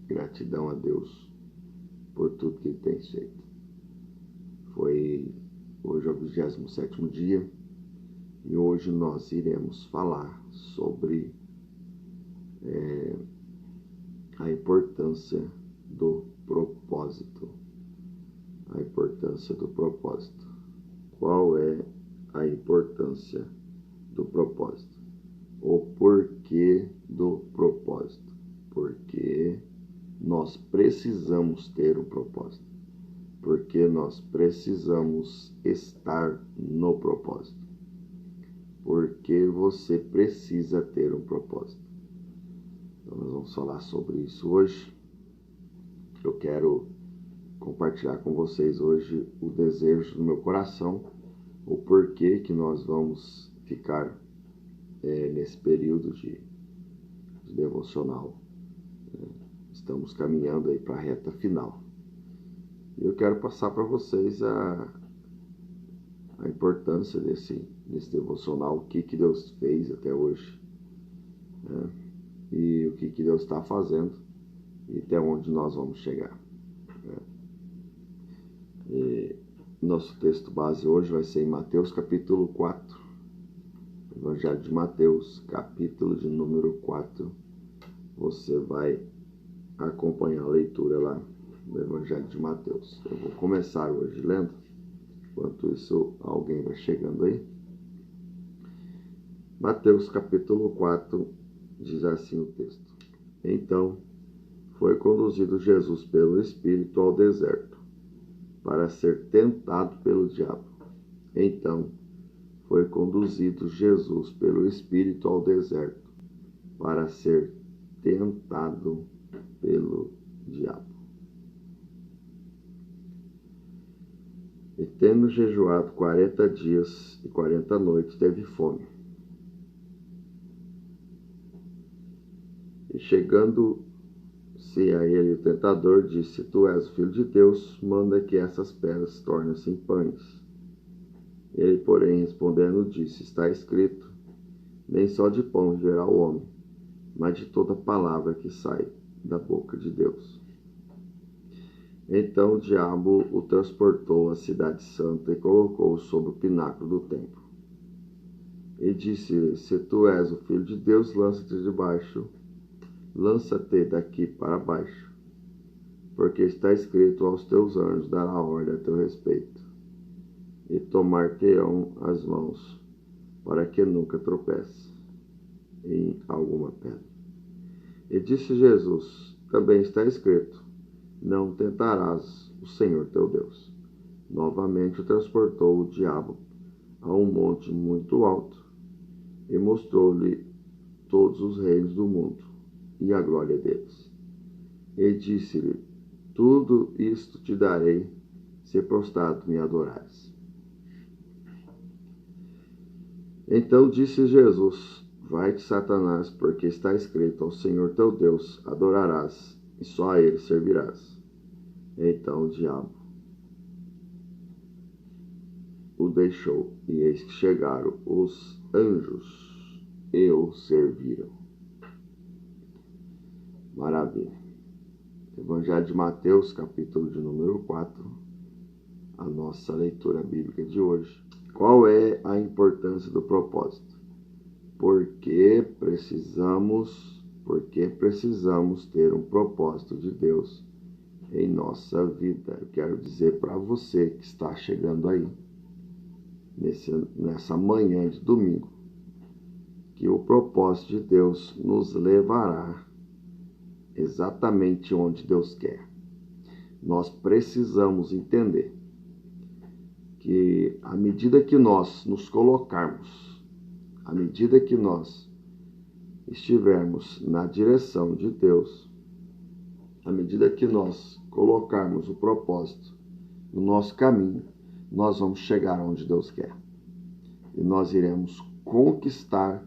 Gratidão a Deus por tudo que Ele tem feito. Hoje é o 27º dia e hoje nós iremos falar sobre a importância do propósito. A importância do propósito. Qual é a importância do propósito? O porquê do propósito? Porque nós precisamos ter um propósito. Porque nós precisamos estar no propósito. Porque você precisa ter um propósito. Então nós vamos falar sobre isso hoje. Eu quero compartilhar com vocês hoje o desejo do meu coração, o porquê que nós vamos ficar nesse período de devocional. Estamos caminhando aí para a reta final. E eu quero passar para vocês a importância desse devocional, o que Deus fez até hoje, né? E o que Deus está fazendo e até onde nós vamos chegar. E nosso texto base hoje vai ser em Mateus capítulo 4, Evangelho de Mateus, capítulo de número 4. Você vai acompanhar a leitura lá do Evangelho de Mateus. Eu vou começar hoje lendo, enquanto isso alguém vai chegando aí. Mateus capítulo 4, diz assim o texto. Então, foi conduzido Jesus pelo Espírito ao deserto, para ser tentado pelo diabo. Então, foi conduzido Jesus pelo Espírito ao deserto, para ser tentado pelo diabo. E tendo jejuado 40 dias e 40 noites, teve fome. E chegando-se a ele o tentador, disse: Tu és o Filho de Deus, manda que essas pedras tornem-se em pães. Ele, porém, respondendo, disse: Está escrito, nem só de pão viverá o homem, mas de toda palavra que sai da boca de Deus. Então o diabo o transportou à cidade santa e colocou-o sobre o pináculo do templo. E disse-lhe: Se tu és o Filho de Deus, lança-te daqui para baixo, porque está escrito: aos teus anjos dará ordem a teu respeito, e tomar-te-ão as mãos, para que nunca tropece em alguma pedra. E disse Jesus: Também está escrito: não tentarás o Senhor teu Deus. Novamente o transportou o diabo a um monte muito alto, e mostrou-lhe todos os reinos do mundo e a glória deles. E disse-lhe: Tudo isto te darei, se prostrado me adorares. Então disse Jesus: Vai-te, Satanás, porque está escrito: ao Senhor teu Deus adorarás, e só a ele servirás. Então o diabo o deixou, e eis que chegaram os anjos e o serviram. Maravilha. Evangelho de Mateus, capítulo de número 4, a nossa leitura bíblica de hoje. Qual é a importância do propósito? Porque precisamos ter um propósito de Deus em nossa vida. Eu quero dizer para você que está chegando aí, nessa manhã de domingo, que o propósito de Deus nos levará exatamente onde Deus quer. Nós precisamos entender que à medida que nós nos colocarmos, à medida que nós estivermos na direção de Deus, à medida que nós colocarmos o propósito no nosso caminho, nós vamos chegar onde Deus quer. E nós iremos conquistar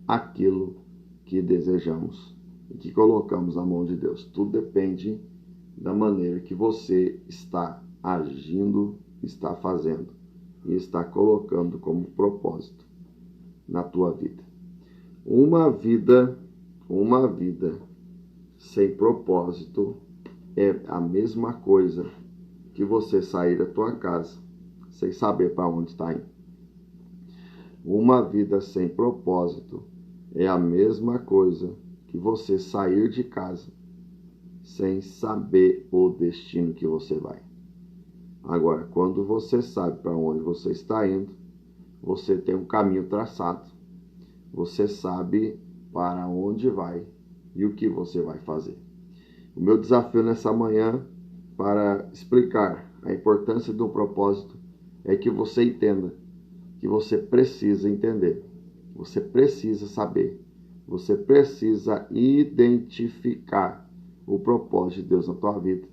aquilo que desejamos e que colocamos na mão de Deus. Tudo depende da maneira que você está agindo, está fazendo e está colocando como propósito na tua vida. Uma vida sem propósito é a mesma coisa que você sair da tua casa sem saber para onde está indo. Uma vida sem propósito é a mesma coisa que você sair de casa sem saber o destino que você vai. Agora, quando você sabe para onde você está indo, você tem um caminho traçado, você sabe para onde vai e o que você vai fazer. O meu desafio nessa manhã para explicar a importância do propósito é que você entenda que você precisa entender, você precisa saber, você precisa identificar o propósito de Deus na tua vida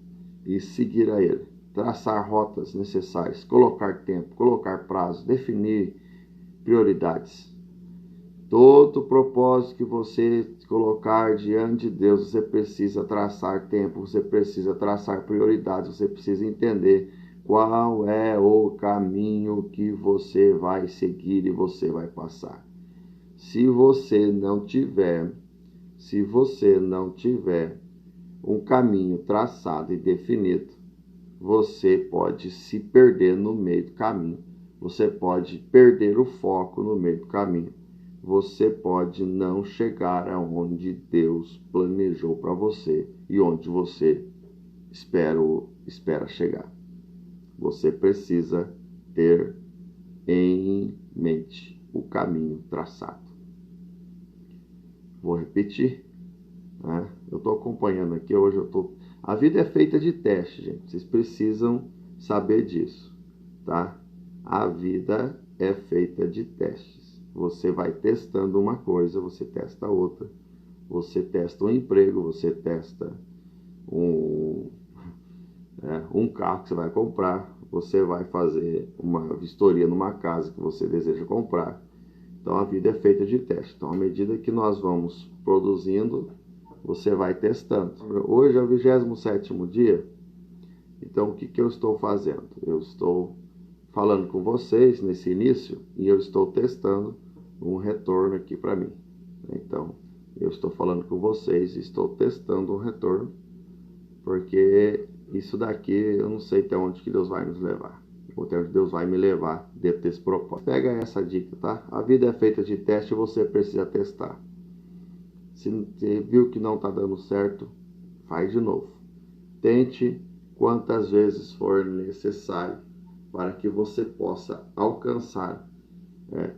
e seguir a Ele, traçar rotas necessárias, colocar tempo, colocar prazo, definir prioridades. Todo propósito que você colocar diante de Deus, você precisa traçar tempo, você precisa traçar prioridades, você precisa entender qual é o caminho que você vai seguir e você vai passar. Se você não tiver um caminho traçado e definido, você pode se perder no meio do caminho, você pode perder o foco no meio do caminho, você pode não chegar aonde Deus planejou para você e onde você espera chegar. Você precisa ter em mente o caminho traçado. Vou repetir. Né? Eu estou acompanhando aqui, hoje A vida é feita de testes, gente. Vocês precisam saber disso, tá? A vida é feita de testes. Você vai testando uma coisa, você testa outra. Você testa um emprego, você testa um carro que você vai comprar. Você vai fazer uma vistoria numa casa que você deseja comprar. Então, a vida é feita de testes. Então, à medida que nós vamos produzindo, você vai testando. Hoje é o 27º dia. Então, o que eu estou fazendo? Eu estou falando com vocês nesse início e eu estou testando um retorno aqui para mim. Então, eu estou falando com vocês e estou testando um retorno, porque isso daqui eu não sei até onde que Deus vai nos levar. Ou até onde Deus vai me levar dentro desse propósito. Pega essa dica, tá? A vida é feita de teste e você precisa testar. Se você viu que não está dando certo, faz de novo. Tente quantas vezes for necessário para que você possa alcançar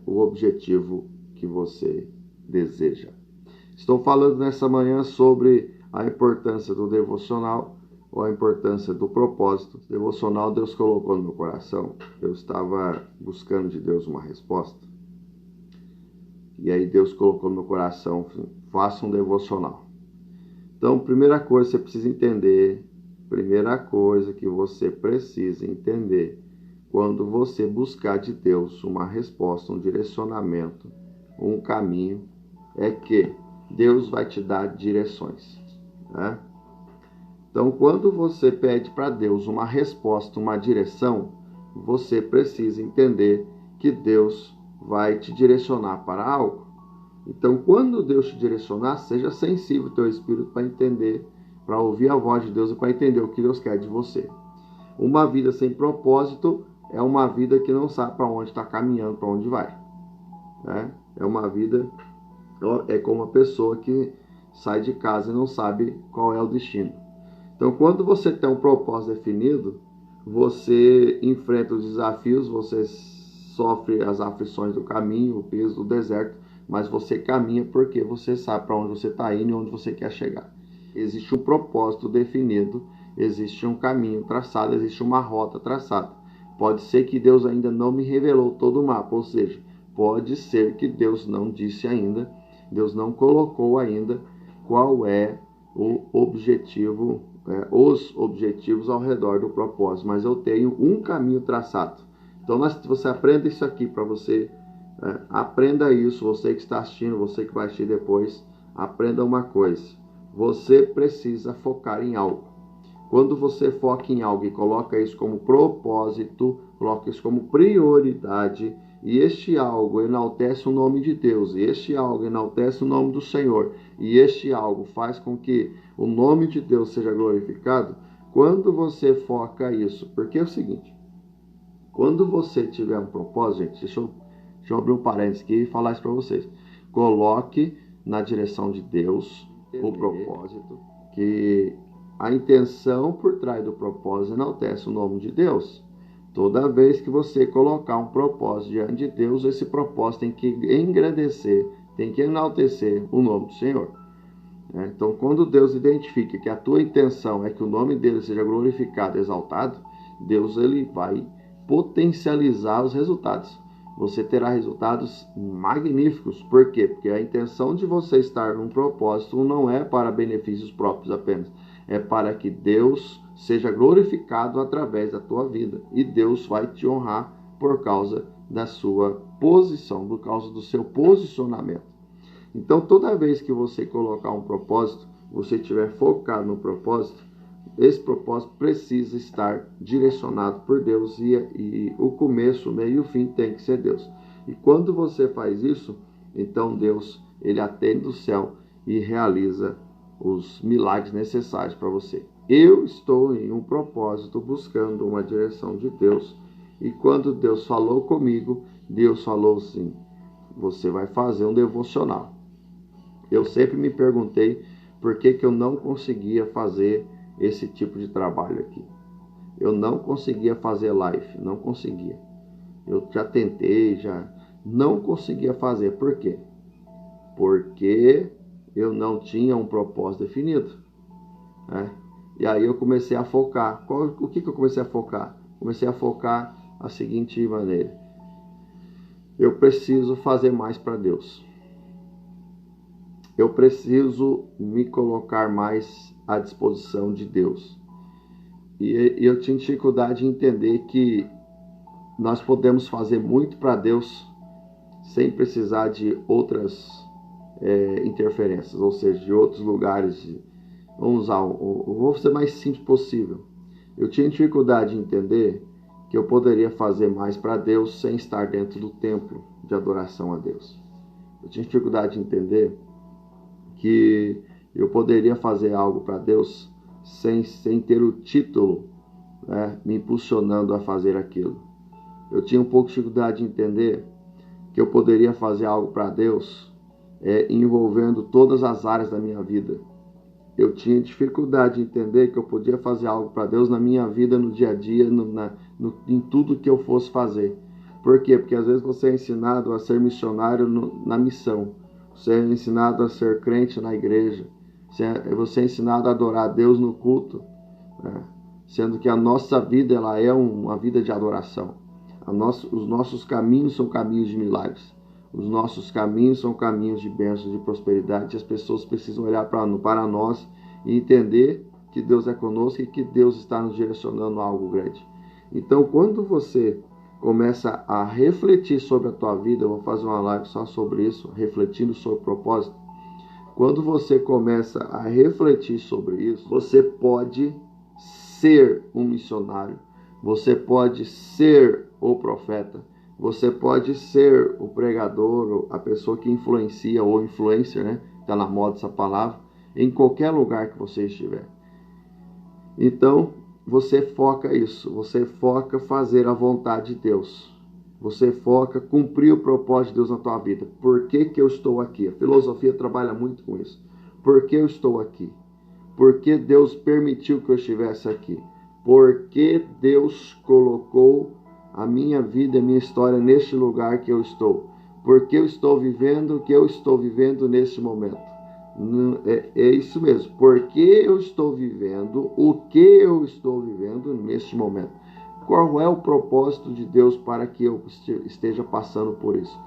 o objetivo que você deseja. Estou falando nessa manhã sobre a importância do devocional ou a importância do propósito. O devocional Deus colocou no meu coração. Eu estava buscando de Deus uma resposta. E aí Deus colocou no meu coração, faça um devocional. Então, primeira coisa que você precisa entender, quando você buscar de Deus uma resposta, um direcionamento, um caminho, é que Deus vai te dar direções. Né? Então, quando você pede para Deus uma resposta, uma direção, você precisa entender que Deus vai te direcionar para algo. Então, quando Deus te direcionar, seja sensível ao teu espírito para entender, para ouvir a voz de Deus e para entender o que Deus quer de você. Uma vida sem propósito é uma vida que não sabe para onde está caminhando, para onde vai. Né? É uma vida, é como uma pessoa que sai de casa e não sabe qual é o destino. Então, quando você tem um propósito definido, você enfrenta os desafios, você sofre as aflições do caminho, o peso do deserto, mas você caminha porque você sabe para onde você está indo e onde você quer chegar. Existe um propósito definido, existe um caminho traçado, existe uma rota traçada. Pode ser que Deus ainda não me revelou todo o mapa, ou seja, pode ser que Deus não disse ainda, Deus não colocou ainda qual é o objetivo, os objetivos ao redor do propósito, mas eu tenho um caminho traçado. Então, você aprenda isso aqui para você, aprenda isso, você que está assistindo, você que vai assistir depois, aprenda uma coisa, você precisa focar em algo. Quando você foca em algo e coloca isso como propósito, coloca isso como prioridade, e este algo enaltece o nome de Deus, e este algo enaltece o nome do Senhor, e este algo faz com que o nome de Deus seja glorificado, quando você foca isso, porque é o seguinte, quando você tiver um propósito, gente, deixa eu abrir um parênteses aqui e falar isso para vocês. Coloque na direção de Deus o propósito, que a intenção por trás do propósito enaltece o nome de Deus. Toda vez que você colocar um propósito diante de Deus, esse propósito tem que engrandecer, tem que enaltecer o nome do Senhor. Então, quando Deus identifica que a tua intenção é que o nome dele seja glorificado, exaltado, Deus ele vai potencializar os resultados. Você terá resultados magníficos. Por quê? Porque a intenção de você estar num propósito não é para benefícios próprios apenas. É para que Deus seja glorificado através da tua vida. E Deus vai te honrar por causa da sua posição, por causa do seu posicionamento. Então, toda vez que você colocar um propósito, você estiver focado no propósito, esse propósito precisa estar direcionado por Deus e o começo, o meio e o fim tem que ser Deus. E quando você faz isso, então Deus ele atende do céu e realiza os milagres necessários para você. Eu estou em um propósito buscando uma direção de Deus e quando Deus falou comigo, Deus falou assim, você vai fazer um devocional. Eu sempre me perguntei por que eu não conseguia fazer esse tipo de trabalho aqui. Eu não conseguia fazer live, não conseguia. Eu já tentei, já não conseguia fazer. Por quê? Porque eu não tinha um propósito definido. E aí eu comecei a focar. O que eu comecei a focar? Comecei a focar a seguinte maneira. Eu preciso fazer mais para Deus. Eu preciso me colocar mais à disposição de Deus. E eu tinha dificuldade em entender que nós podemos fazer muito para Deus sem precisar de outras interferências, ou seja, de outros lugares. Vamos usar, vou ser mais simples possível. Eu tinha dificuldade em entender que eu poderia fazer mais para Deus sem estar dentro do templo de adoração a Deus. Eu tinha dificuldade de entender que eu poderia fazer algo para Deus sem ter o título, me impulsionando a fazer aquilo. Eu tinha um pouco de dificuldade de entender que eu poderia fazer algo para Deus envolvendo todas as áreas da minha vida. Eu tinha dificuldade de entender que eu podia fazer algo para Deus na minha vida, no dia a dia, em tudo que eu fosse fazer. Por quê? Porque às vezes você é ensinado a ser missionário na missão. Você é ensinado a ser crente na igreja. Você é ensinado a adorar a Deus no culto. Sendo que a nossa vida ela é uma vida de adoração. Os nossos caminhos são caminhos de milagres. Os nossos caminhos são caminhos de bênçãos, de prosperidade. E as pessoas precisam olhar para nós e entender que Deus é conosco e que Deus está nos direcionando a algo grande. Então, quando você começa a refletir sobre a tua vida, eu vou fazer uma live só sobre isso, refletindo sobre o propósito. Quando você começa a refletir sobre isso, você pode ser um missionário, você pode ser o profeta, você pode ser o pregador, a pessoa que influencia, ou influencer, está na moda essa palavra, em qualquer lugar que você estiver. Então, você foca isso, você foca fazer a vontade de Deus. Você foca cumprir o propósito de Deus na tua vida. Por que eu estou aqui? A filosofia trabalha muito com isso. Por que eu estou aqui? Por que Deus permitiu que eu estivesse aqui? Por que Deus colocou a minha vida e a minha história neste lugar que eu estou? Por que eu estou vivendo o que eu estou vivendo neste momento? É isso mesmo. Por que eu estou vivendo o que eu estou vivendo neste momento? Qual é o propósito de Deus para que eu esteja passando por isso?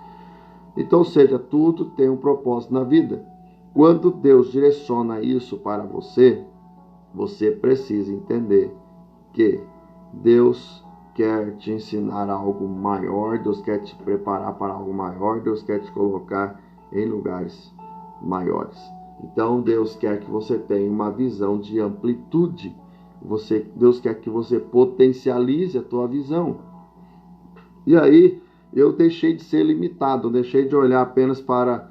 Então, seja, tudo tem um propósito na vida. Quando Deus direciona isso para você, você precisa entender que Deus quer te ensinar algo maior, Deus quer te preparar para algo maior, Deus quer te colocar em lugares maiores. Então, Deus quer que você tenha uma visão de amplitude. Deus quer que você potencialize a tua visão. E aí, eu deixei de ser limitado, eu deixei de olhar apenas para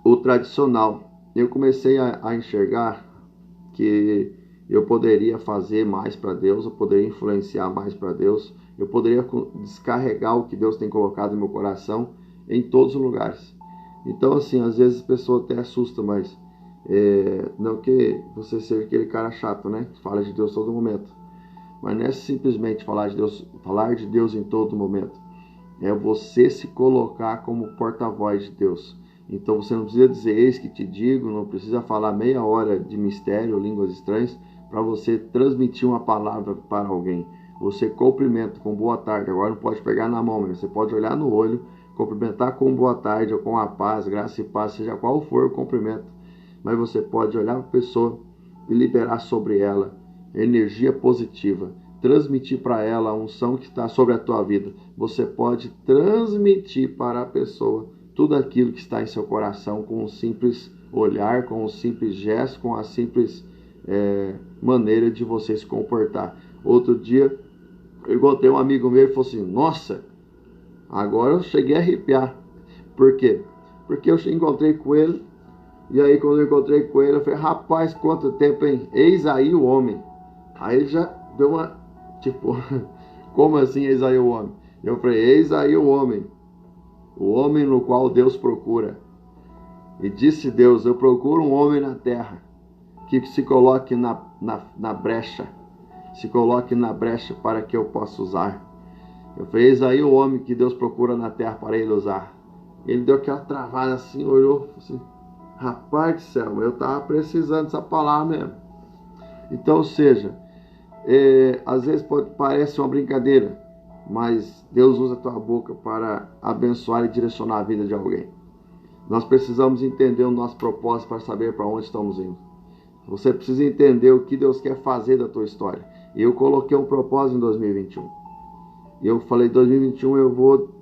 o tradicional. Eu comecei a enxergar que eu poderia fazer mais para Deus, eu poderia influenciar mais para Deus, eu poderia descarregar o que Deus tem colocado no meu coração em todos os lugares. Então, assim, às vezes a pessoa até assusta, mas não que você seja aquele cara chato, né? Que fala de Deus todo momento. Mas não é simplesmente falar de Deus em todo momento. É você se colocar como porta-voz de Deus. Então você não precisa dizer eis que te digo, não precisa falar meia hora de mistério, línguas estranhas, para você transmitir uma palavra para alguém. Você cumprimenta com boa tarde, agora não pode pegar na mão, mas você pode olhar no olho, cumprimentar com boa tarde ou com a paz, graça e paz, seja qual for o cumprimento. Mas você pode olhar para a pessoa e liberar sobre ela energia positiva, transmitir para ela a unção que está sobre a tua vida. Você pode transmitir para a pessoa tudo aquilo que está em seu coração com um simples olhar, com um simples gesto, com a simples maneira de você se comportar. Outro dia, eu encontrei um amigo meu e falou assim, nossa, agora eu cheguei a arrepiar. Por quê? Porque eu encontrei com ele, e aí quando eu encontrei com ele, eu falei, rapaz, quanto tempo, hein? Eis aí o homem. Aí ele já deu uma, tipo, como assim eis aí o homem? Eu falei, eis aí o homem no qual Deus procura. E disse Deus, eu procuro um homem na terra, que se coloque na brecha, se coloque na brecha para que eu possa usar. Eu falei, eis aí o homem que Deus procura na terra para ele usar. Ele deu aquela travada assim, olhou assim, rapaz do céu, eu estava precisando dessa palavra mesmo. Então, ou seja, às vezes parece uma brincadeira, mas Deus usa a tua boca para abençoar e direcionar a vida de alguém. Nós precisamos entender o nosso propósito para saber para onde estamos indo. Você precisa entender o que Deus quer fazer da tua história. Eu coloquei um propósito em 2021. E eu falei, 2021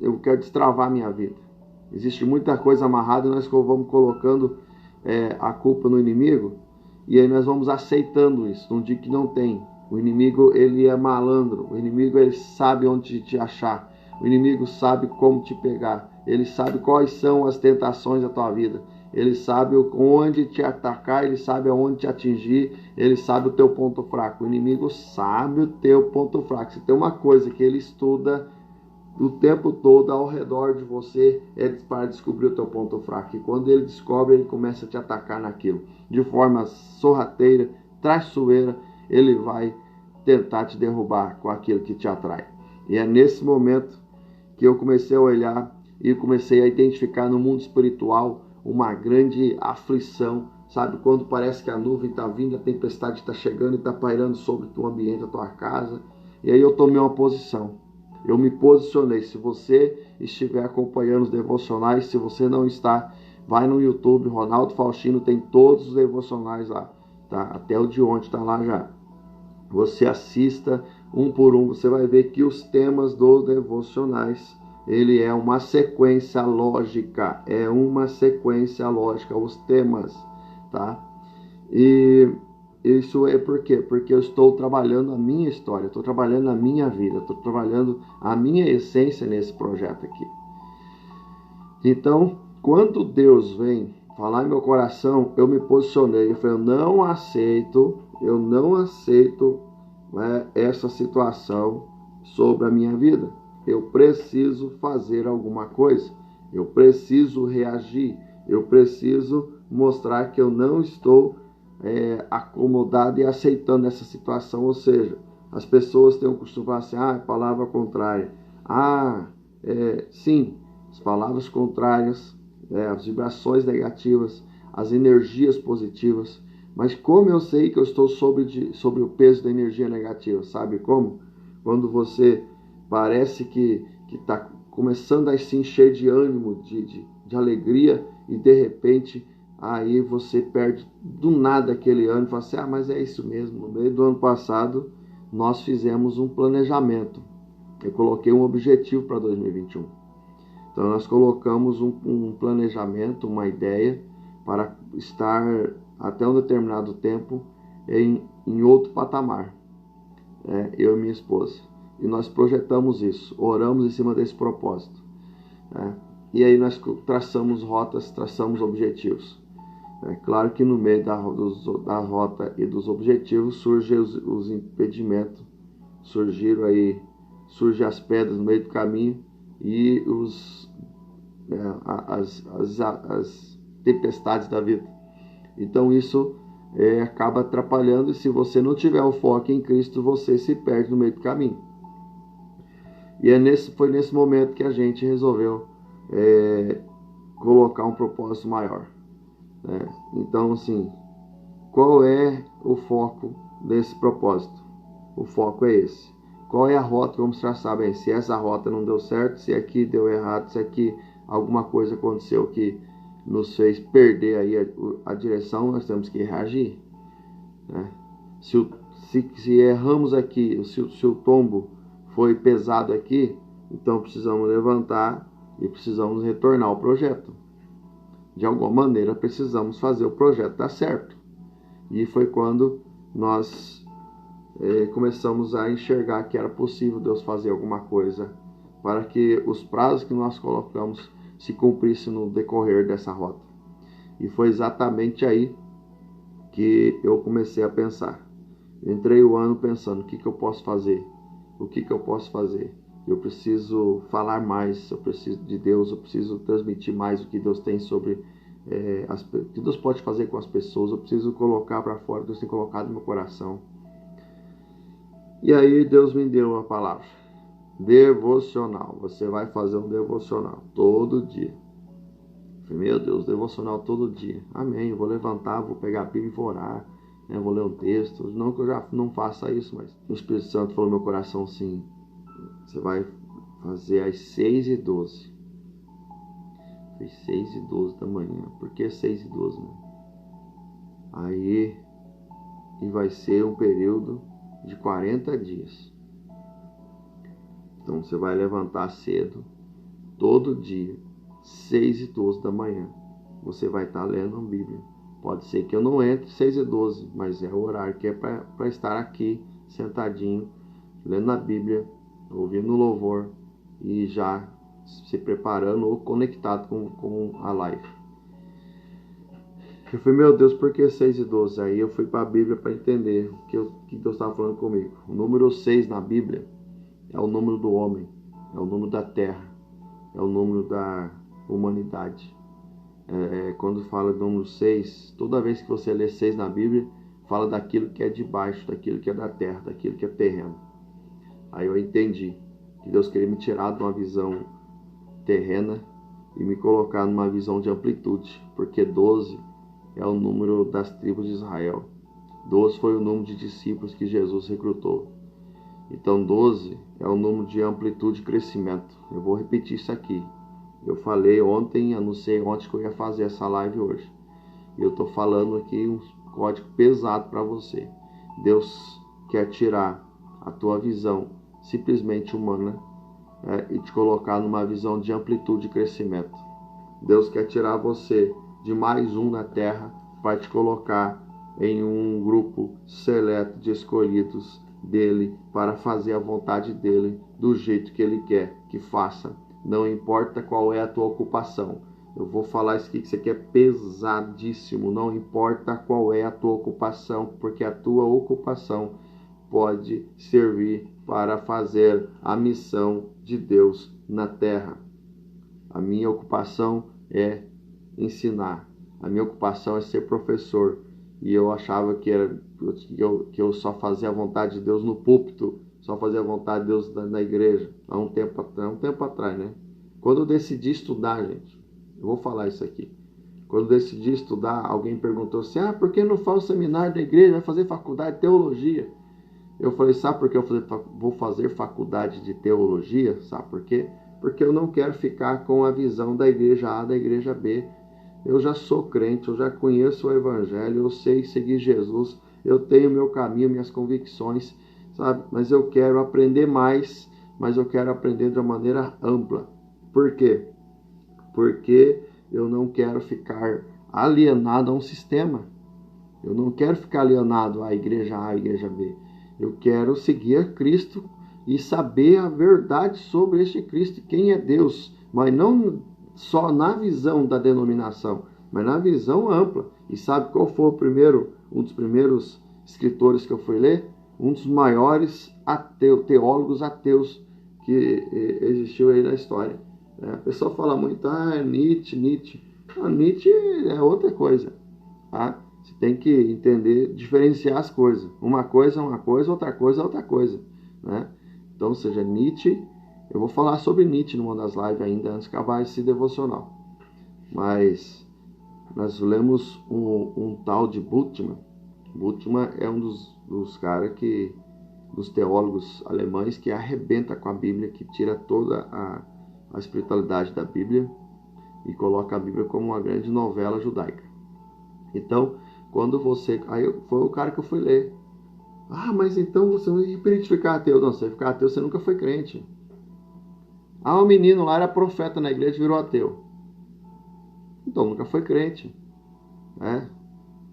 eu quero destravar a minha vida. Existe muita coisa amarrada e nós vamos colocando a culpa no inimigo. E aí nós vamos aceitando isso. Não digo que não tem. O inimigo, ele é malandro. O inimigo, ele sabe onde te achar. O inimigo sabe como te pegar. Ele sabe quais são as tentações da tua vida. Ele sabe onde te atacar, ele sabe aonde te atingir, ele sabe o teu ponto fraco. O inimigo sabe o teu ponto fraco. Se tem uma coisa que ele estuda o tempo todo ao redor de você, é para descobrir o teu ponto fraco. E quando ele descobre, ele começa a te atacar naquilo. De forma sorrateira, traiçoeira, ele vai tentar te derrubar com aquilo que te atrai. E é nesse momento que eu comecei a olhar e comecei a identificar no mundo espiritual uma grande aflição, sabe? Quando parece que a nuvem está vindo, a tempestade está chegando e está pairando sobre o teu ambiente, a tua casa. E aí eu tomei uma posição. Eu me posicionei. Se você estiver acompanhando os devocionais, se você não está, vai no YouTube, Ronaldo Faustino, tem todos os devocionais lá. Tá? Até o de ontem está lá já. Você assista um por um, você vai ver que os temas dos devocionais, ele é uma sequência lógica, os temas, tá? E isso é por quê? Porque eu estou trabalhando a minha história, estou trabalhando a minha vida, estou trabalhando a minha essência nesse projeto aqui. Então, quando Deus vem falar em meu coração, eu me posicionei, eu falei, eu não aceito essa situação sobre a minha vida. Eu preciso fazer alguma coisa, eu preciso reagir, eu preciso mostrar que eu não estou acomodado e aceitando essa situação. Ou seja, as pessoas têm o costume de falar assim, palavra contrária. Sim, as palavras contrárias, as vibrações negativas, as energias positivas. Mas como eu sei que eu estou sobre o peso da energia negativa? Sabe como? Quando você parece que está começando a se encher de ânimo, de alegria, e de repente aí você perde do nada aquele ânimo e fala assim, mas é isso mesmo. No meio do ano passado nós fizemos um planejamento. Eu coloquei um objetivo para 2021. Então nós colocamos um planejamento, uma ideia para estar até um determinado tempo em outro patamar, eu e minha esposa. e nós projetamos isso, oramos em cima desse propósito, né? E aí nós traçamos rotas, traçamos objetivos. É claro que no meio da rota e dos objetivos surgem os impedimentos, surgem as pedras no meio do caminho e as tempestades da vida. Então isso acaba atrapalhando, e se você não tiver o foco em Cristo, você se perde no meio do caminho. E foi nesse momento que a gente resolveu colocar um propósito maior. Então, assim, qual é o foco desse propósito? O foco é esse. Qual é a rota que vamos traçar? Bem, se essa rota não deu certo, se aqui deu errado, se aqui alguma coisa aconteceu que nos fez perder aí a direção, nós temos que reagir, né? Se erramos aqui, se o tombo foi pesado aqui, então precisamos levantar e precisamos retornar ao projeto. De alguma maneira precisamos fazer o projeto dar certo. E foi quando nós começamos a enxergar que era possível Deus fazer alguma coisa para que os prazos que nós colocamos se cumprissem no decorrer dessa rota. E foi exatamente aí que eu comecei a pensar. Entrei o ano pensando: o que eu posso fazer? O que eu posso fazer? Eu preciso falar mais, eu preciso de Deus, eu preciso transmitir mais o que Deus tem sobre o que Deus pode fazer com as pessoas. Eu preciso colocar para fora o que Deus tem colocado no meu coração. E aí Deus me deu uma palavra: devocional. Você vai fazer um devocional todo dia. Eu falei: meu Deus, devocional todo dia. Amém. Eu vou levantar, vou pegar a Bíblia e vou orar, né? Vou ler um texto. Não que eu já não faça isso, mas o Espírito Santo falou no meu coração assim: você vai fazer às 6h12. Foi 6h12 da manhã. Por que 6h12, né? Aí, e vai ser um período de 40 dias. Então você vai levantar cedo, todo dia, 6h12 da manhã. Você vai estar lendo a Bíblia. Pode ser que eu não entre 6h12, mas é o horário que é para estar aqui, sentadinho, lendo a Bíblia, ouvindo o louvor e já se preparando ou conectado com a live. Eu falei: meu Deus, por que 6h12? Aí eu fui para a Bíblia para entender o que Deus estava falando comigo. O número 6 na Bíblia é o número do homem, é o número da terra, é o número da humanidade. Quando fala do número 6, toda vez que você lê 6 na Bíblia, fala daquilo que é de baixo, daquilo que é da terra, daquilo que é terreno. Aí eu entendi que Deus queria me tirar de uma visão terrena e me colocar numa visão de amplitude, porque 12 é o número das tribos de Israel. 12 foi o número de discípulos que Jesus recrutou. Então 12 é o número de amplitude e crescimento. Eu vou repetir isso aqui. Eu falei ontem, anunciei ontem que eu ia fazer essa live hoje. E eu estou falando aqui um código pesado para você. Deus quer tirar a tua visão simplesmente humana e te colocar numa visão de amplitude e crescimento. Deus quer tirar você de mais um na terra para te colocar em um grupo seleto de escolhidos dele para fazer a vontade dele do jeito que ele quer que faça. Não importa qual é a tua ocupação. Eu vou falar isso aqui que é pesadíssimo. Não importa qual é a tua ocupação, porque a tua ocupação pode servir para fazer a missão de Deus na terra. A minha ocupação é ensinar. A minha ocupação é ser professor. E eu achava que eu só fazia a vontade de Deus no púlpito, só fazia a vontade de Deus na igreja. Há um tempo atrás, né? Quando eu decidi estudar, gente, eu vou falar isso aqui. Quando eu decidi estudar, alguém perguntou assim: por que não faz o seminário da igreja, vai fazer faculdade de teologia? Eu falei: sabe por que eu vou fazer faculdade de teologia? Sabe por quê? Porque eu não quero ficar com a visão da igreja A, da igreja B. Eu já sou crente, eu já conheço o evangelho, eu sei seguir Jesus, eu tenho meu caminho, minhas convicções, sabe? Mas eu quero aprender mais, mas eu quero aprender de uma maneira ampla. Por quê? Porque eu não quero ficar alienado a um sistema. Eu não quero ficar alienado à igreja A, à igreja B. Eu quero seguir a Cristo e saber a verdade sobre este Cristo, quem é Deus, mas não só na visão da denominação, mas na visão ampla. E sabe qual foi um dos primeiros escritores que eu fui ler? Um dos maiores teólogos ateus que existiu aí na história. A pessoa fala muito, Nietzsche. Nietzsche é outra coisa. Tá? Você tem que entender, diferenciar as coisas. Uma coisa é uma coisa, outra coisa é outra coisa. Né? Então, ou seja, Nietzsche, eu vou falar sobre Nietzsche numa das lives ainda, antes de acabar esse devocional. Mas nós lemos um tal de Bultmann. Bultmann é um dos caras dos teólogos alemães que arrebenta com a Bíblia, que tira toda a espiritualidade da Bíblia e coloca a Bíblia como uma grande novela judaica. Então, quando você... Aí foi o cara que eu fui ler. Mas então você não permite ficar ateu. Não, você ficar ateu, você nunca foi crente. Um menino lá era profeta na igreja e virou ateu. Então, nunca foi crente.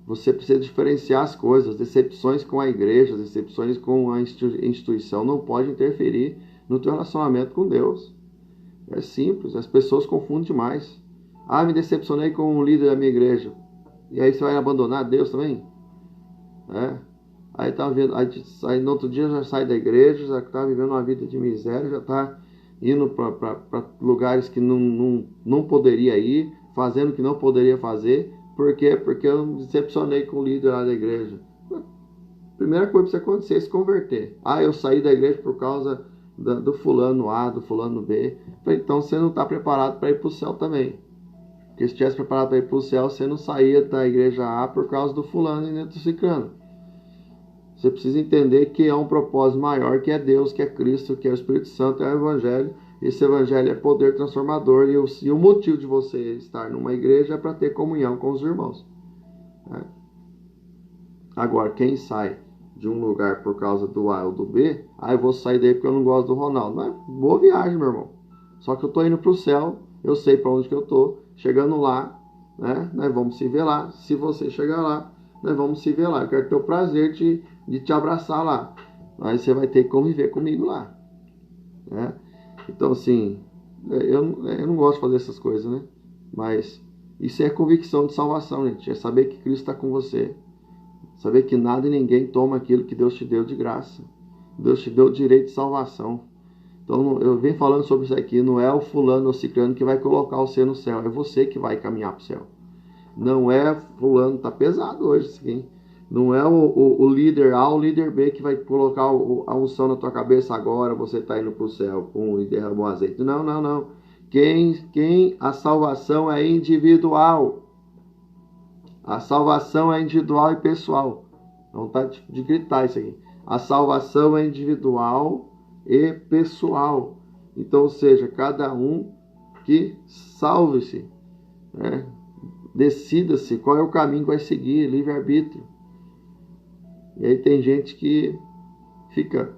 Você precisa diferenciar as coisas. Decepções com a igreja, decepções com a instituição não pode interferir no teu relacionamento com Deus. É simples, as pessoas confundem demais. Me decepcionei com um líder da minha igreja. E aí você vai abandonar Deus também? Aí tá vendo, aí no outro dia já sai da igreja, já está vivendo uma vida de miséria, já está indo para lugares que não poderia ir, fazendo o que não poderia fazer. Por quê? Porque eu me decepcionei com o líder lá da igreja. Primeira coisa para você acontecer é se converter. Eu saí da igreja por causa do fulano A, do fulano B. Então você não está preparado para ir para o céu também. Porque se estivesse preparado para ir para o céu, você não saía da igreja A por causa do fulano e do ciclano. Você precisa entender que há um propósito maior, que é Deus, que é Cristo, que é o Espírito Santo, é o Evangelho. Esse Evangelho é poder transformador e o motivo de você estar numa igreja é para ter comunhão com os irmãos. Agora, quem sai de um lugar por causa do A ou do B, eu vou sair daí porque eu não gosto do Ronaldo. Mas boa viagem, meu irmão. Só que eu estou indo para o céu, eu sei para onde que eu estou. Chegando lá, nós vamos se ver lá. Se você chegar lá, nós vamos se ver lá. Eu quero ter o prazer de te abraçar lá. Aí você vai ter que conviver comigo lá. Então, assim, eu não gosto de fazer essas coisas, né? Mas isso é convicção de salvação, gente. É saber que Cristo está com você. Saber que nada e ninguém toma aquilo que Deus te deu de graça. Deus te deu o direito de salvação. Então, eu venho falando sobre isso aqui. Não é o fulano ou ciclano que vai colocar você no céu. É você que vai caminhar para o céu. Não é fulano. Tá pesado hoje isso aqui. Não é o líder A ou o líder B que vai colocar a unção na tua cabeça agora. Você está indo para o céu e derramou azeite. Não. A salvação é individual. A salvação é individual e pessoal. Não tá de gritar isso aqui. A salvação é individual e pessoal. Então, ou seja, cada um que salve-se. Decida-se qual é o caminho que vai seguir, livre-arbítrio. E aí tem gente que fica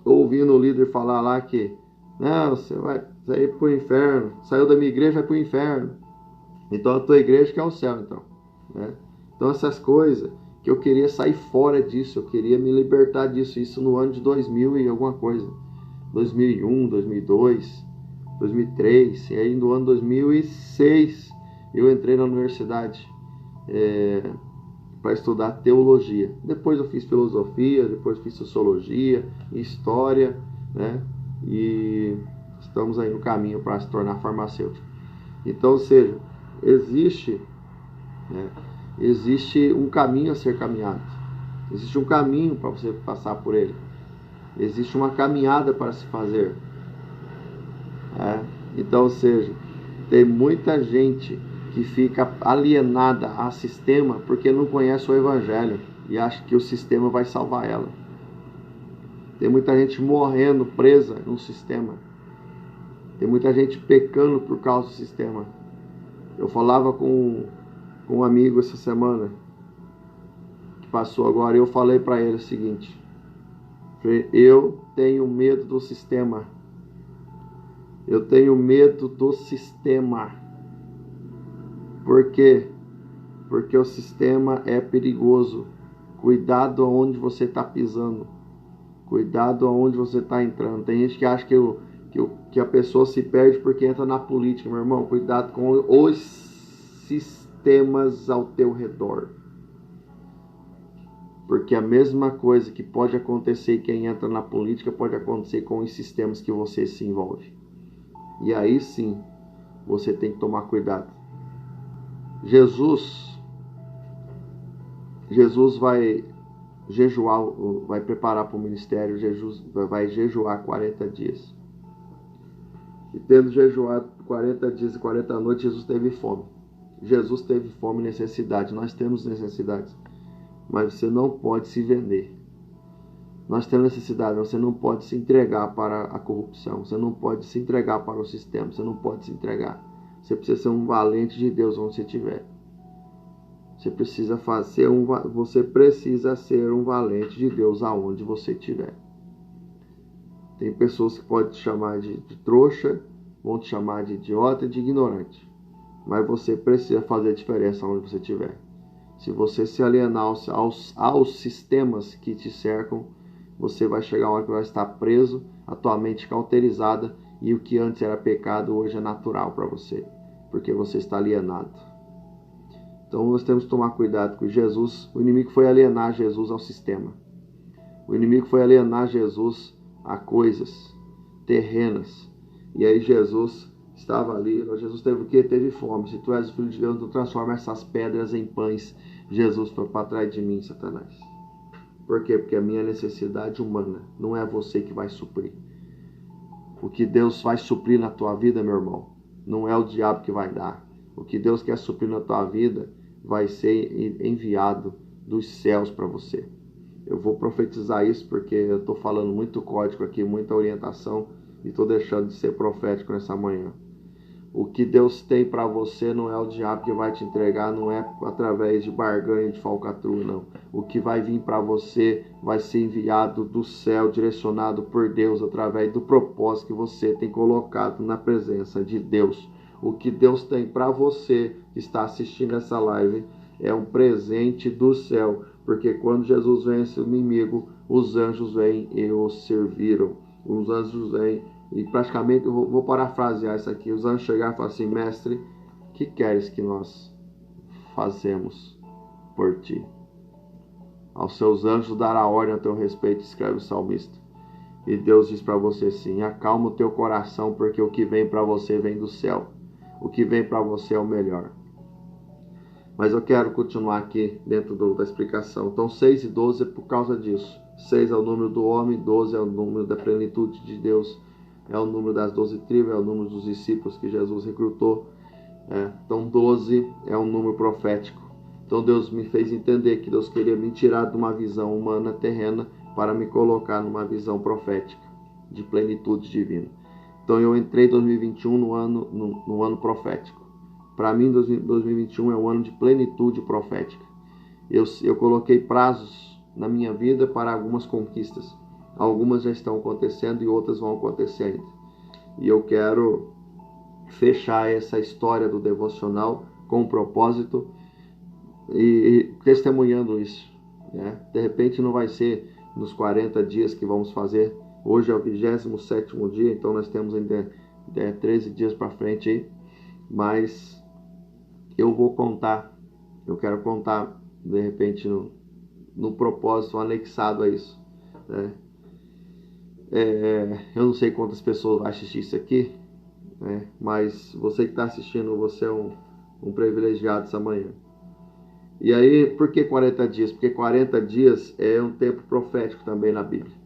ouvindo o líder falar lá que não, você vai sair para o inferno. Saiu da minha igreja, vai para o inferno. Então a tua igreja que é o céu, então. Então essas coisas que eu queria sair fora disso, eu queria me libertar disso, isso no ano de 2000 e alguma coisa, 2001, 2002, 2003, e aí no ano 2006 eu entrei na universidade para estudar teologia. Depois eu fiz filosofia, depois fiz sociologia, história, e estamos aí no caminho para se tornar farmacêutico. Então, ou seja, existe um caminho a ser caminhado. Existe um caminho para você passar por ele. Existe uma caminhada para se fazer. Então, ou seja, tem muita gente que fica alienada a sistema porque não conhece o Evangelho e acha que o sistema vai salvar ela. Tem muita gente morrendo presa no sistema. Tem muita gente pecando por causa do sistema. Eu falava com um amigo essa semana que passou agora, eu falei para ele o seguinte: eu tenho medo do sistema. Eu tenho medo do sistema. Por quê? Porque o sistema é perigoso. Cuidado aonde você está pisando. Cuidado aonde você está entrando. Tem gente que acha que a pessoa se perde porque entra na política, meu irmão. Cuidado com os sistemas ao teu redor. Porque a mesma coisa que pode acontecer quem entra na política pode acontecer com os sistemas que você se envolve. E aí sim, você tem que tomar cuidado. Jesus vai jejuar, vai preparar para o ministério. Jesus vai jejuar 40 dias. E tendo jejuado 40 dias e 40 noites, Jesus teve fome. Jesus teve fome e necessidade. Nós temos necessidades. Mas você não pode se vender. Nós temos necessidade, você não pode se entregar para a corrupção. Você não pode se entregar para o sistema. Você não pode se entregar. Você precisa ser um valente de Deus onde você estiver. Você precisa ser um valente de Deus aonde você estiver. Tem pessoas que podem te chamar de trouxa, vão te chamar de idiota e de ignorante. Mas você precisa fazer diferença onde você estiver. Se você se alienar aos sistemas que te cercam, você vai chegar uma hora que vai estar preso, a tua mente cauterizada, e o que antes era pecado hoje é natural para você, porque você está alienado. Então nós temos que tomar cuidado com Jesus. O inimigo foi alienar Jesus ao sistema. O inimigo foi alienar Jesus a coisas terrenas. E aí Jesus estava ali. Jesus teve o quê? Teve fome. Se tu és o Filho de Deus, tu transforma essas pedras em pães. Jesus foi para trás de mim, Satanás. Por quê? Porque a minha necessidade humana não é você que vai suprir. O que Deus vai suprir na tua vida, meu irmão, não é o diabo que vai dar. O que Deus quer suprir na tua vida vai ser enviado dos céus para você. Eu vou profetizar isso porque eu estou falando muito código aqui, muita orientação, e estou deixando de ser profético nessa manhã. O que Deus tem para você não é o diabo que vai te entregar, não é através de barganha, de falcatrua, não. O que vai vir para você vai ser enviado do céu, direcionado por Deus, através do propósito que você tem colocado na presença de Deus. O que Deus tem para você que está assistindo essa live é um presente do céu, porque quando Jesus vence o inimigo, os anjos vêm e o serviram. Os anjos vêm e praticamente, eu vou parafrasear isso aqui, os anjos chegaram e falaram assim: mestre, o que queres que nós fazemos por ti? Aos seus anjos dará ordem a teu respeito, escreve o salmista. E Deus diz para você assim: acalma o teu coração, porque o que vem para você vem do céu. O que vem para você é o melhor. Mas eu quero continuar aqui dentro da explicação. Então 6 e 12 é por causa disso. 6 é o número do homem, 12 é o número da plenitude de Deus, é o número das 12 tribos, é o número dos discípulos que Jesus recrutou. Então 12 é um número profético. Então Deus me fez entender que Deus queria me tirar de uma visão humana terrena para me colocar numa visão profética, de plenitude divina. Então eu entrei em 2021 no ano profético. Para mim 2021 é um ano de plenitude profética. Eu coloquei prazos na minha vida para algumas conquistas. Algumas já estão acontecendo e outras vão acontecer ainda. E eu quero fechar essa história do devocional com um propósito e testemunhando isso. De repente não vai ser nos 40 dias que vamos fazer. Hoje é o 27º dia, então nós temos ainda 13 dias para frente aí. Mas eu vou contar, eu quero contar de repente no propósito anexado a isso. Eu não sei quantas pessoas vão assistir isso aqui, mas você que está assistindo, você é um privilegiado essa manhã. E aí, por que 40 dias? Porque 40 dias é um tempo profético também na Bíblia.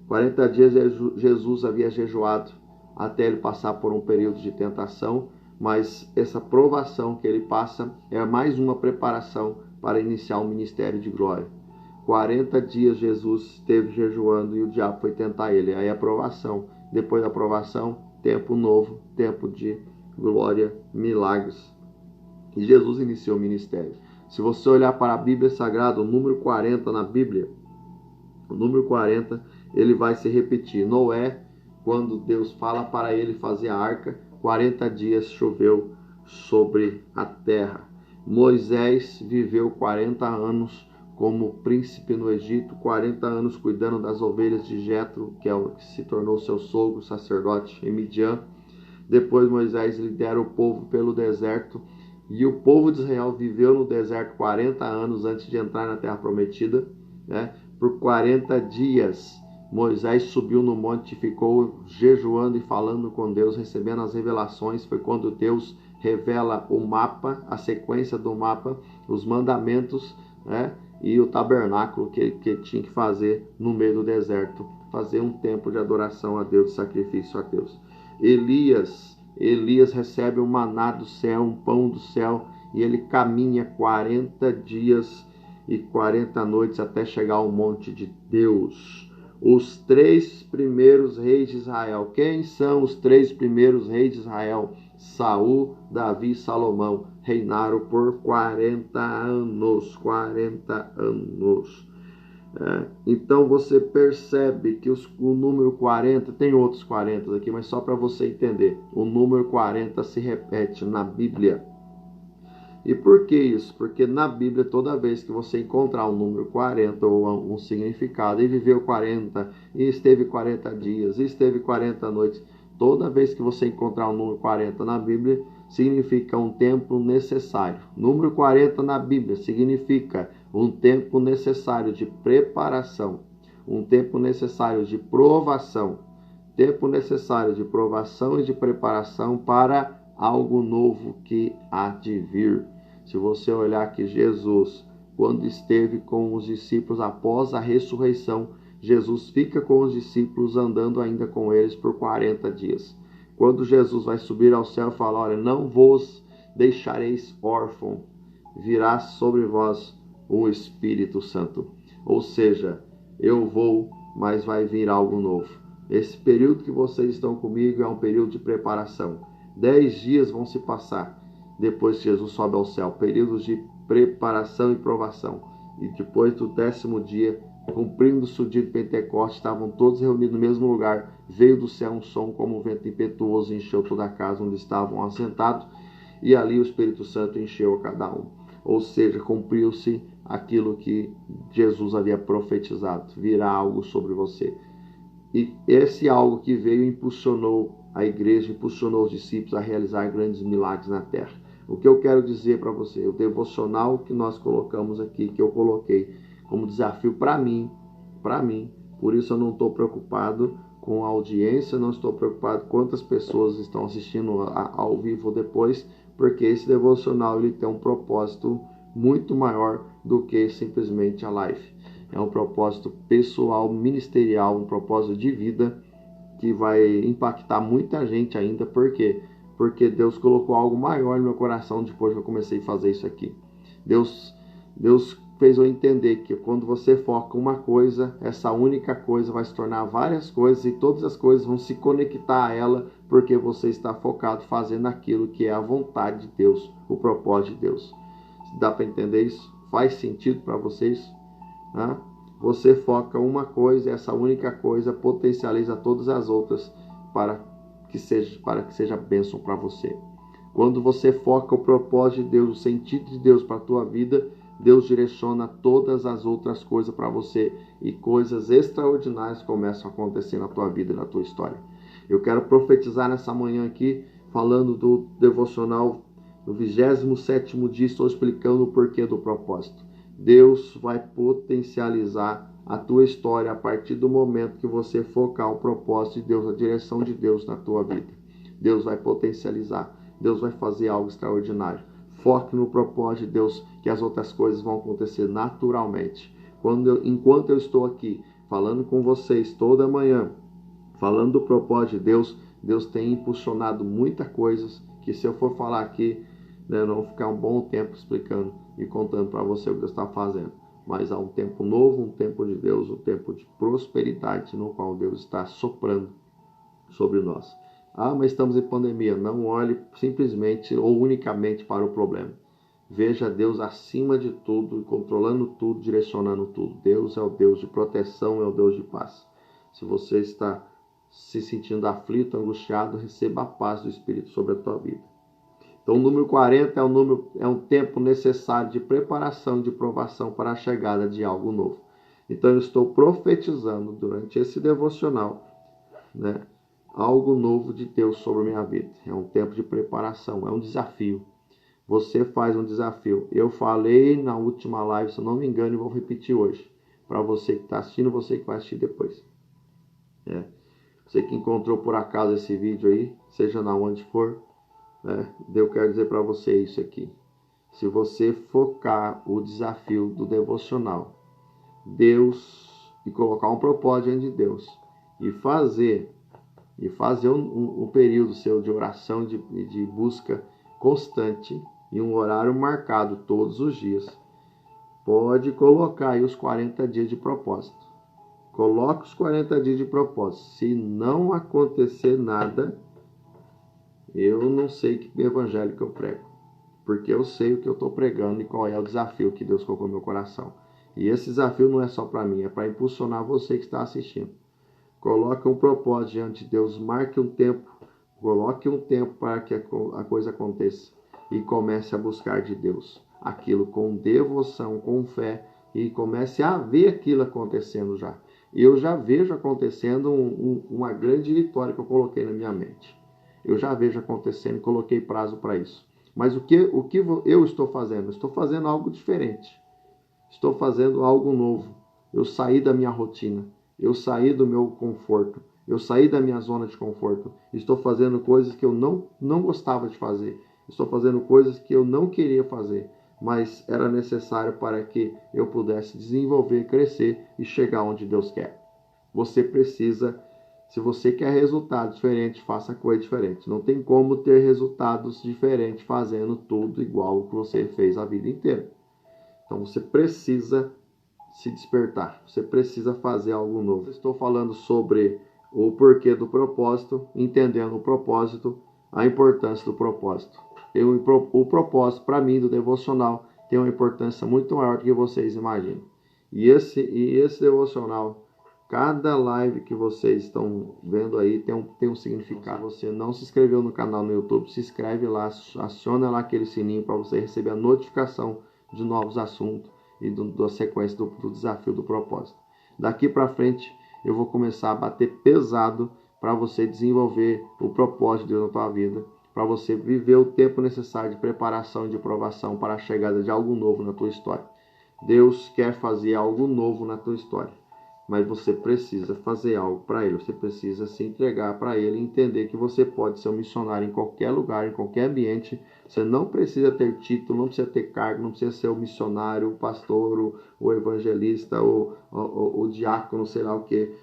40 dias Jesus havia jejuado até ele passar por um período de tentação, mas essa provação que ele passa é mais uma preparação para iniciar um ministério de glória. 40 dias Jesus esteve jejuando e o diabo foi tentar ele. Aí a provação. Depois da provação, tempo novo, tempo de glória, milagres. E Jesus iniciou o ministério. Se você olhar para a Bíblia Sagrada, o número 40 na Bíblia, o número 40, ele vai se repetir. Noé, quando Deus fala para ele fazer a arca, 40 dias choveu sobre a terra. Moisés viveu 40 anos como príncipe no Egito, 40 anos cuidando das ovelhas de Jetro, que é o que se tornou seu sogro, sacerdote em Midian. Depois Moisés lidera o povo pelo deserto, e o povo de Israel viveu no deserto 40 anos antes de entrar na terra prometida, né? Por 40 dias Moisés subiu no monte e ficou jejuando e falando com Deus, recebendo as revelações. Foi quando Deus revela o mapa, a sequência do mapa, os mandamentos, né? E o tabernáculo que tinha que fazer no meio do deserto, fazer um templo de adoração a Deus, de sacrifício a Deus. Elias recebe um maná do céu, um pão do céu, e ele caminha 40 dias e 40 noites até chegar ao monte de Deus. Os 3 primeiros reis de Israel. Quem são os 3 primeiros reis de Israel? Saul, Davi e Salomão reinaram por 40 anos. 40 anos. Então você percebe que o número 40, tem outros 40 aqui, mas só para você entender, o número 40 se repete na Bíblia. E por que isso? Porque na Bíblia, toda vez que você encontrar um número 40 ou um significado, e viveu 40, e esteve 40 dias, e esteve 40 noites, toda vez que você encontrar o número 40 na Bíblia, significa um tempo necessário. Número 40 na Bíblia significa um tempo necessário de preparação, um tempo necessário de provação, tempo necessário de provação e de preparação para algo novo que há de vir. Se você olhar que Jesus, quando esteve com os discípulos após a ressurreição, Jesus fica com os discípulos andando ainda com eles por 40 dias. Quando Jesus vai subir ao céu, fala: olha, não vos deixareis órfãos, virá sobre vós o Espírito Santo. Ou seja, eu vou, mas vai vir algo novo. Esse período que vocês estão comigo é um período de preparação. 10 dias vão se passar depois que Jesus sobe ao céu, períodos de preparação e provação. E depois do 10º dia, cumprindo-se o dia de Pentecostes, estavam todos reunidos no mesmo lugar. Veio do céu um som como um vento impetuoso e encheu toda a casa onde estavam assentados. E ali o Espírito Santo encheu a cada um. Ou seja, cumpriu-se aquilo que Jesus havia profetizado. Virá algo sobre você. E esse algo que veio impulsionou a igreja, impulsionou os discípulos a realizar grandes milagres na terra. O que eu quero dizer para você, o devocional que nós colocamos aqui, que eu coloquei como desafio para mim, por isso eu não estou preocupado com a audiência, não estou preocupado quantas pessoas estão assistindo ao vivo depois, porque esse devocional ele tem um propósito muito maior do que simplesmente a live. É um propósito pessoal, ministerial, um propósito de vida que vai impactar muita gente ainda. Por quê? Porque Deus colocou algo maior no meu coração depois que eu comecei a fazer isso aqui. Deus fez eu entender que quando você foca uma coisa, essa única coisa vai se tornar várias coisas e todas as coisas vão se conectar a ela porque você está focado fazendo aquilo que é a vontade de Deus, o propósito de Deus. Dá para entender isso? Faz sentido para vocês? Você foca uma coisa e essa única coisa potencializa todas as outras para que seja bênção para você. Quando você foca o propósito de Deus, o sentido de Deus para a tua vida, Deus direciona todas as outras coisas para você e coisas extraordinárias começam a acontecer na tua vida e na tua história. Eu quero profetizar nessa manhã aqui, falando do devocional do 27º dia, estou explicando o porquê do propósito. Deus vai potencializar a tua história a partir do momento que você focar o propósito de Deus, a direção de Deus na tua vida. Deus vai potencializar, Deus vai fazer algo extraordinário. Foque no propósito de Deus, que as outras coisas vão acontecer naturalmente. Enquanto eu estou aqui falando com vocês toda manhã, falando do propósito de Deus, Deus tem impulsionado muitas coisas que se eu for falar aqui, eu não vou ficar um bom tempo explicando e contando para você o que Deus está fazendo. Mas há um tempo novo, um tempo de Deus, um tempo de prosperidade no qual Deus está soprando sobre nós. Mas estamos em pandemia. Não olhe simplesmente ou unicamente para o problema. Veja Deus acima de tudo, controlando tudo, direcionando tudo. Deus é o Deus de proteção, é o Deus de paz. Se você está se sentindo aflito, angustiado, receba a paz do Espírito sobre a tua vida. Então o número 40 é um tempo necessário de preparação, de provação para a chegada de algo novo. Então eu estou profetizando durante esse devocional, né, algo novo de Deus sobre a minha vida. É um tempo de preparação, é um desafio. Você faz um desafio. Eu falei na última live, se eu não me engano, e vou repetir hoje. Para você que está assistindo, você que vai assistir depois. Você que encontrou por acaso esse vídeo aí, seja na onde for, eu quero dizer para você isso aqui. Se você focar o desafio do devocional, Deus, e colocar um propósito diante de Deus, e fazer um período seu de oração, de busca constante, e um horário marcado todos os dias, pode colocar aí os 40 dias de propósito. Coloque os 40 dias de propósito. Se não acontecer nada, eu não sei que evangelho que eu prego. Porque eu sei o que eu estou pregando e qual é o desafio que Deus colocou no meu coração. E esse desafio não é só para mim, é para impulsionar você que está assistindo. Coloque um propósito diante de Deus, marque um tempo, coloque um tempo para que a coisa aconteça e comece a buscar de Deus aquilo com devoção, com fé, e comece a ver aquilo acontecendo já. Eu já vejo acontecendo uma grande vitória que eu coloquei na minha mente. Eu já vejo acontecendo e coloquei prazo para isso. Mas o que eu estou fazendo? Estou fazendo algo diferente. Estou fazendo algo novo. Eu saí da minha rotina. Eu saí do meu conforto. Eu saí da minha zona de conforto. Estou fazendo coisas que eu não gostava de fazer. Estou fazendo coisas que eu não queria fazer, mas era necessário para que eu pudesse desenvolver, crescer e chegar onde Deus quer. Você precisa, se você quer resultados diferentes, faça coisa diferente. Não tem como ter resultados diferentes fazendo tudo igual o que você fez a vida inteira. Então você precisa se despertar, você precisa fazer algo novo. Estou falando sobre o porquê do propósito, entendendo o propósito, a importância do propósito. O propósito, para mim, do devocional, tem uma importância muito maior do que vocês imaginam. E esse devocional, cada live que vocês estão vendo aí tem um significado. Se você não se inscreveu no canal no YouTube, se inscreve lá, aciona lá aquele sininho para você receber a notificação de novos assuntos e da sequência do desafio do propósito. Daqui para frente eu vou começar a bater pesado para você desenvolver o propósito de Deus na tua vida, para você viver o tempo necessário de preparação e de provação para a chegada de algo novo na tua história. Deus quer fazer algo novo na tua história, mas você precisa fazer algo para Ele, você precisa se entregar para Ele e entender que você pode ser um missionário em qualquer lugar, em qualquer ambiente. Você não precisa ter título, não precisa ter cargo, não precisa ser o missionário, o pastor, o evangelista, o diácono, sei lá o que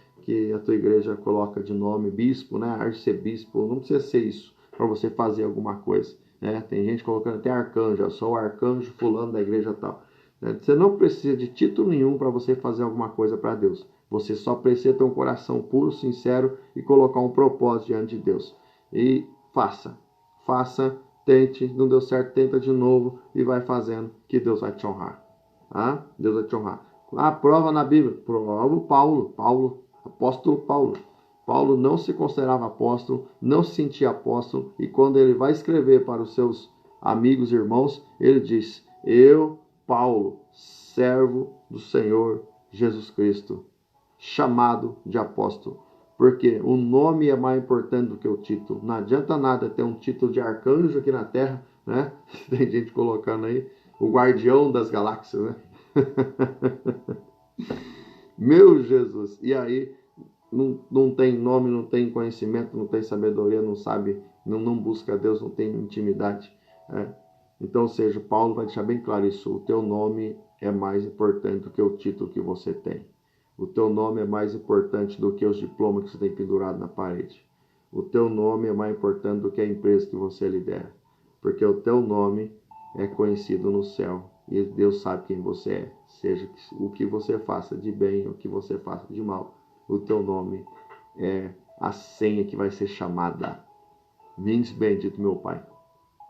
a tua igreja coloca de nome, bispo, né? Arcebispo, não precisa ser isso para você fazer alguma coisa, né? Tem gente colocando até arcanjo, eu sou o arcanjo fulano da igreja tal. Você não precisa de título nenhum para você fazer alguma coisa para Deus. Você só precisa ter um coração puro, sincero e colocar um propósito diante de Deus. E faça, tente, não deu certo, tenta de novo e vai fazendo que Deus vai te honrar. Tá? Deus vai te honrar. A prova na Bíblia, prova apóstolo Paulo. Paulo não se considerava apóstolo, não se sentia apóstolo, e quando ele vai escrever para os seus amigos e irmãos, ele diz: eu, Paulo, servo do Senhor Jesus Cristo, chamado de apóstolo. Porque o nome é mais importante do que o título. Não adianta nada ter um título de arcanjo aqui na Terra, né? Tem gente colocando aí o guardião das galáxias, né? Meu Jesus! E aí não tem nome, não tem conhecimento, não tem sabedoria, não sabe, não busca Deus, não tem intimidade, né? Então, ou seja, Paulo vai deixar bem claro isso. O teu nome é mais importante do que o título que você tem. O teu nome é mais importante do que os diplomas que você tem pendurado na parede. O teu nome é mais importante do que a empresa que você lidera. Porque o teu nome é conhecido no céu. E Deus sabe quem você é. Seja o que você faça de bem ou o que você faça de mal. O teu nome é a senha que vai ser chamada. Vindes bendito, meu Pai.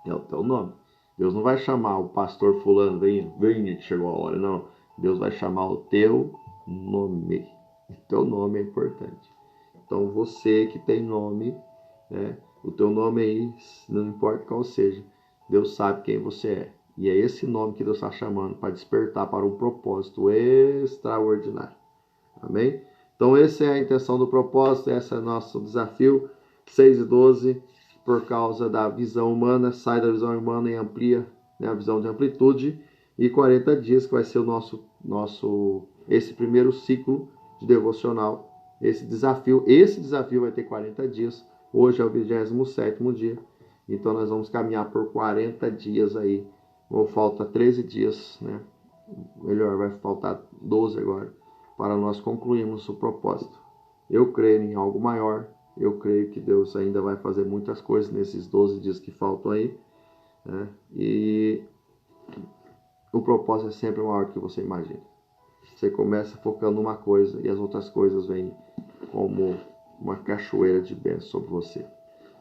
É o teu nome. Deus não vai chamar o pastor fulano, venha que chegou a hora. Não. Deus vai chamar o teu nome. O teu nome é importante. Então você que tem nome, né? O teu nome aí, não importa qual seja, Deus sabe quem você é. E é esse nome que Deus está chamando para despertar para um propósito extraordinário. Amém? Então, essa é a intenção do propósito, esse é o nosso desafio. 6 e 12, por causa da visão humana, sai da visão humana e amplia, né, a visão de amplitude. E 40 dias, que vai ser esse primeiro ciclo de devocional. Esse desafio vai ter 40 dias. Hoje é o 27º dia. Então, nós vamos caminhar por 40 dias aí. Ou falta 13 dias, né? Melhor, vai faltar 12 agora, para nós concluirmos o propósito. Eu creio em algo maior. Eu creio que Deus ainda vai fazer muitas coisas nesses 12 dias que faltam aí, né? E o propósito é sempre maior do que você imagina. Você começa focando numa coisa e as outras coisas vêm como uma cachoeira de bênçãos sobre você.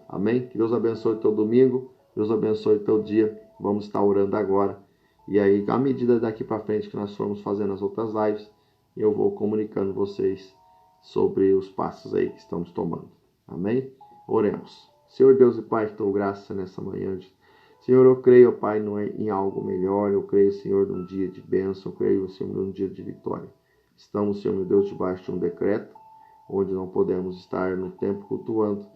Amém? Que Deus abençoe teu domingo. Deus abençoe teu dia. Vamos estar orando agora. E aí, à medida daqui para frente que nós formos fazendo as outras lives, eu vou comunicando vocês sobre os passos aí que estamos tomando. Amém? Oremos. Senhor Deus e Pai, te dou graça nessa manhã. Senhor, eu creio, Pai, em algo melhor. Eu creio, Senhor, num dia de bênção. Eu creio, Senhor, num dia de vitória. Estamos, Senhor, meu Deus, debaixo de um decreto, onde não podemos estar no tempo cultuando,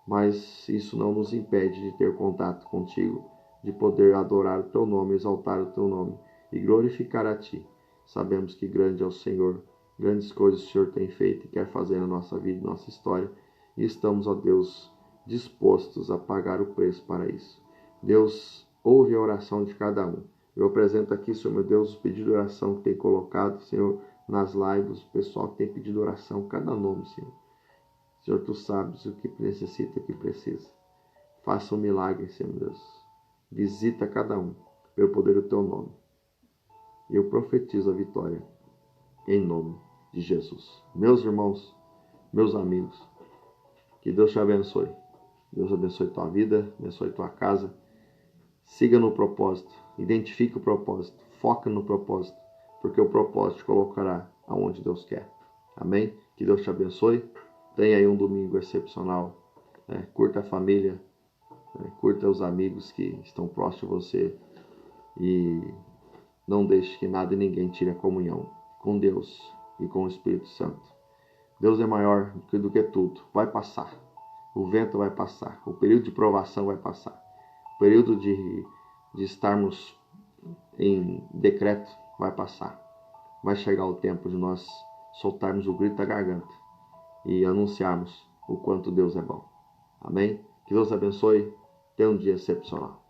mas isso não nos impede de ter contato contigo, de poder adorar o teu nome, exaltar o teu nome e glorificar a ti. Sabemos que grande é o Senhor, grandes coisas o Senhor tem feito e quer fazer na nossa vida e nossa história, e estamos, ó Deus, dispostos a pagar o preço para isso. Deus, ouve a oração de cada um. Eu apresento aqui, Senhor meu Deus, os pedidos de oração que tem colocado, Senhor, nas lives, o pessoal que tem pedido oração, cada nome, Senhor. Senhor, tu sabes o que necessita e o que precisa. Faça um milagre, Senhor meu Deus. Visita cada um, pelo poder do teu nome. E eu profetizo a vitória, em nome de Jesus. Meus irmãos, meus amigos, que Deus te abençoe. Deus abençoe tua vida, abençoe tua casa. Siga no propósito, identifique o propósito, foca no propósito, porque o propósito te colocará aonde Deus quer. Amém? Que Deus te abençoe. Tenha aí um domingo excepcional. Curta a família, curta os amigos que estão próximos de você e não deixe que nada e ninguém tire a comunhão com Deus e com o Espírito Santo. Deus é maior do que tudo. Vai passar. O vento vai passar. O período de provação vai passar. O período de estarmos em decreto vai passar. Vai chegar o tempo de nós soltarmos o grito da garganta e anunciarmos o quanto Deus é bom. Amém? Que Deus abençoe. Tenha um dia excepcional.